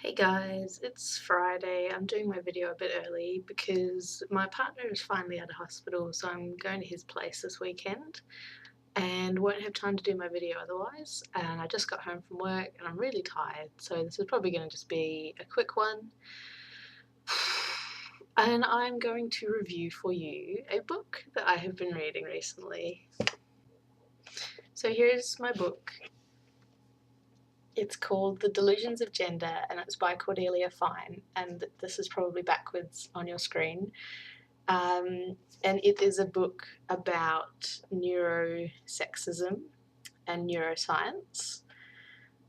Hey guys, it's Friday. I'm doing my video a bit early because my partner is finally out of hospital, so I'm going to his place this weekend and won't have time to do my video otherwise. And I just got home from work and I'm really tired, so this is probably going to just be a quick one. And I'm going to review for you a book that I have been reading recently. So here's my book. It's called The Delusions of Gender and it's by Cordelia Fine, and this is probably backwards on your screen. And it is a book about neurosexism and neuroscience,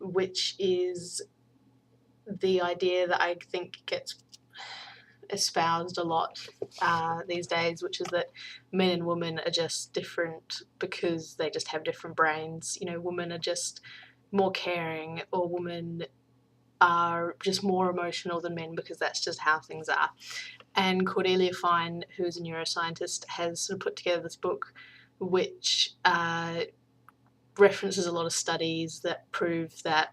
which is the idea that I think gets espoused a lot these days, which is that men and women are just different because they just have different brains. You know, women are just more caring, or women are just more emotional than men because that's just how things are. And Cordelia Fine, who is a neuroscientist, has sort of put together this book which references a lot of studies that prove that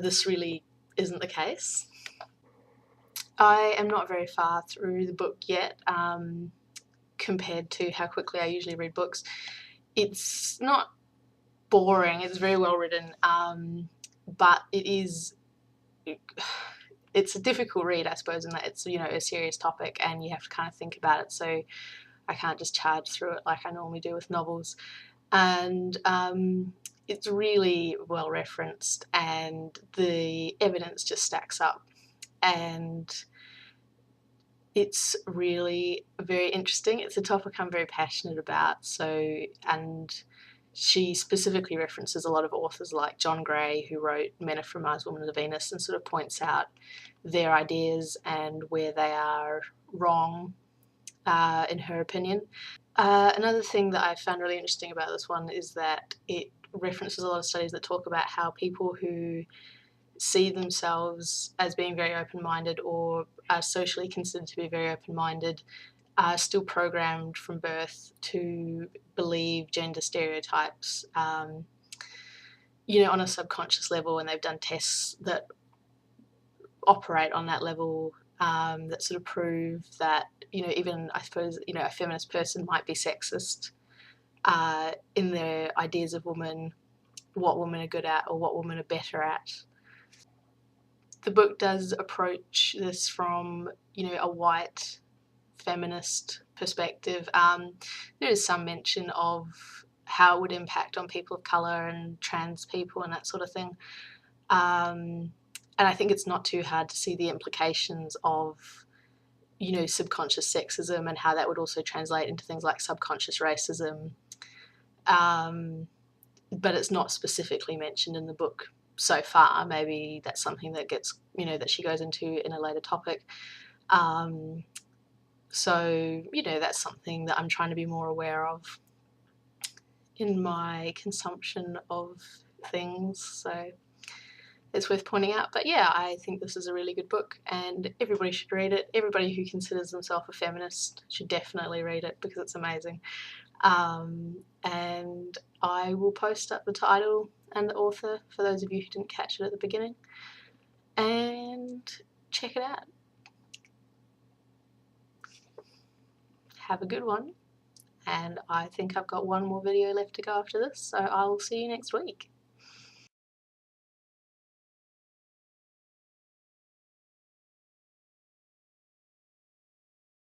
this really isn't the case. I am not very far through the book yet compared to how quickly I usually read books. It's not boring, it's very well written, but it's a difficult read, I suppose, in that it's, you know, a serious topic and you have to kind of think about it, so I can't just charge through it like I normally do with novels. And it's really well referenced and the evidence just stacks up, and it's really very interesting. It's a topic I'm very passionate about, and she specifically references a lot of authors like John Gray, who wrote Men Are From Mars, Women Are Venus, and sort of points out their ideas and where they are wrong, in her opinion. Another thing that I found really interesting about this one is that it references a lot of studies that talk about how people who see themselves as being very open-minded or are socially considered to be very open-minded are still programmed from birth to believe gender stereotypes, you know, on a subconscious level, and they've done tests that operate on that level, that sort of prove that, you know, even, I suppose, you know, a feminist person might be sexist in their ideas of women, what women are good at or what women are better at. The book does approach this from, you know, a white feminist perspective. There is some mention of how it would impact on people of colour and trans people and that sort of thing. And I think it's not too hard to see the implications of, you know, subconscious sexism and how that would also translate into things like subconscious racism. But it's not specifically mentioned in the book so far. Maybe that's something that gets, you know, that she goes into in a later topic. So, you know, that's something that I'm trying to be more aware of in my consumption of things. So it's worth pointing out. But yeah, I think this is a really good book and everybody should read it. Everybody who considers themselves a feminist should definitely read it because it's amazing. And I will post up the title and the author for those of you who didn't catch it at the beginning, and check it out. Have a good one, and I think I've got one more video left to go after this, so I'll see you next week.